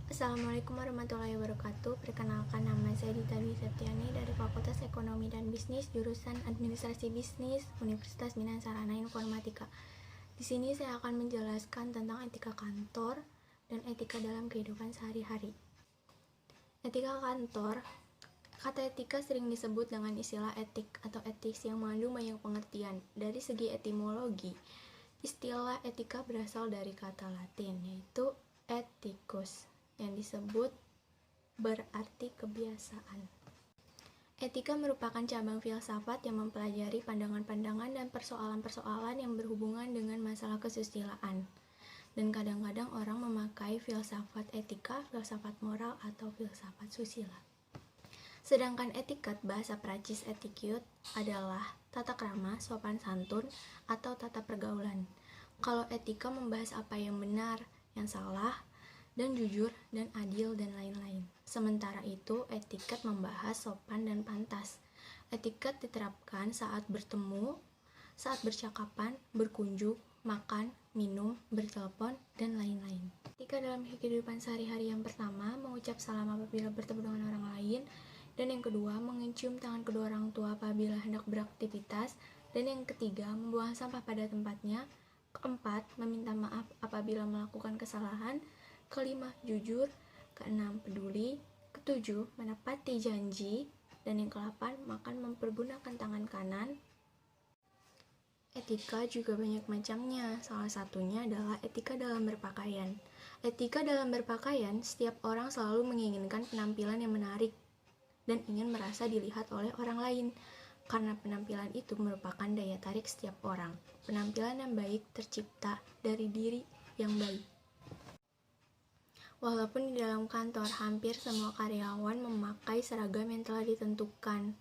Assalamualaikum warahmatullahi wabarakatuh. Perkenalkan, nama saya Dita Dwi Septiani dari Fakultas Ekonomi dan Bisnis, jurusan Administrasi Bisnis, Universitas Minang Sarana Informatika. Di sini saya akan menjelaskan tentang etika kantor dan etika dalam kehidupan sehari-hari. Etika kantor. Kata etika sering disebut dengan istilah etik atau etis yang mengandung banyak pengertian. Dari segi etimologi, istilah etika berasal dari kata Latin, yaitu ethicus, yang disebut berarti kebiasaan. Etika merupakan cabang filsafat yang mempelajari pandangan-pandangan dan persoalan-persoalan yang berhubungan dengan masalah kesusilaan. Dan kadang-kadang orang memakai filsafat etika, filsafat moral, atau filsafat susila. Sedangkan etiket, bahasa Prancis etiquette, adalah tata krama, sopan santun, atau tata pergaulan. Kalau etika membahas apa yang benar, yang salah, dan jujur, dan adil, dan lain-lain. Sementara itu, etiket membahas sopan dan pantas. Etiket diterapkan saat bertemu, saat bercakapan, berkunjung, makan, minum, bertelepon, dan lain-lain. Etika dalam kehidupan sehari-hari, yang pertama, mengucap salam apabila bertemu dengan orang lain, dan yang kedua, mencium tangan kedua orang tua apabila hendak beraktivitas, dan yang ketiga, membuang sampah pada tempatnya. Keempat, meminta maaf apabila melakukan kesalahan. Kelima, jujur. Keenam, peduli. Ketujuh, menepati janji. Dan yang ke-8, makan mempergunakan tangan kanan. Etika juga banyak macamnya. Salah satunya adalah etika dalam berpakaian. Etika dalam berpakaian, setiap orang selalu menginginkan penampilan yang menarik dan ingin merasa dilihat oleh orang lain, karena penampilan itu merupakan daya tarik setiap orang. Penampilan yang baik tercipta dari diri yang baik. Walaupun di dalam kantor, hampir semua karyawan memakai seragam yang telah ditentukan.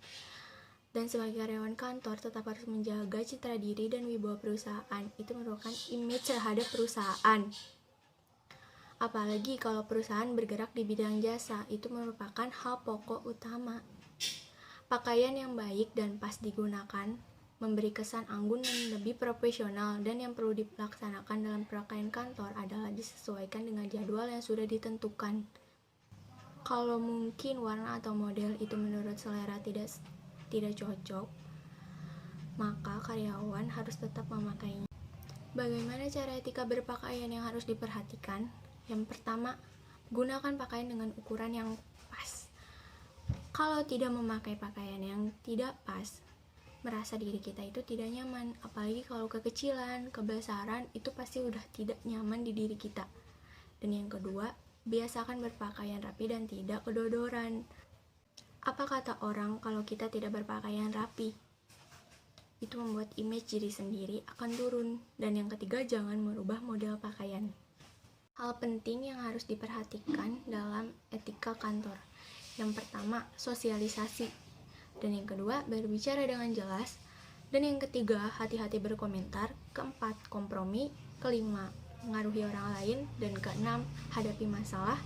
Dan sebagai karyawan kantor tetap harus menjaga citra diri dan wibawa perusahaan. Itu merupakan image terhadap perusahaan. Apalagi kalau perusahaan bergerak di bidang jasa, itu merupakan hal pokok utama. Pakaian yang baik dan pas digunakan memberi kesan anggun dan lebih profesional, dan yang perlu dilaksanakan dalam pakaian kantor adalah disesuaikan dengan jadwal yang sudah ditentukan. Kalau mungkin warna atau model itu menurut selera tidak cocok, maka karyawan harus tetap memakainya. Bagaimana cara etika berpakaian yang harus diperhatikan? Yang pertama, gunakan pakaian dengan ukuran yang pas. Kalau tidak memakai pakaian yang tidak pas, merasa diri kita itu tidak nyaman. Apalagi kalau kekecilan, kebesaran, itu pasti udah tidak nyaman di diri kita. Dan yang kedua, biasakan berpakaian rapi dan tidak kedodoran. Apa kata orang kalau kita tidak berpakaian rapi? Itu membuat image diri sendiri akan turun. Dan yang ketiga, jangan merubah model pakaian. Hal penting yang harus diperhatikan dalam etika kantor. Yang pertama, sosialisasi. Dan yang kedua, berbicara dengan jelas. Dan yang ketiga, hati-hati berkomentar. Keempat, kompromi. Kelima, mengaruhi orang lain. Dan keenam, hadapi masalah.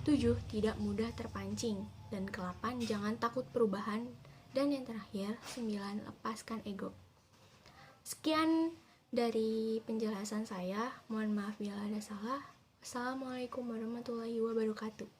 7, tidak mudah terpancing. Dan ke-8, jangan takut perubahan. Dan yang terakhir, 9, lepaskan ego. Sekian dari penjelasan saya. Mohon maaf bila ada salah. Assalamualaikum warahmatullahi wabarakatuh.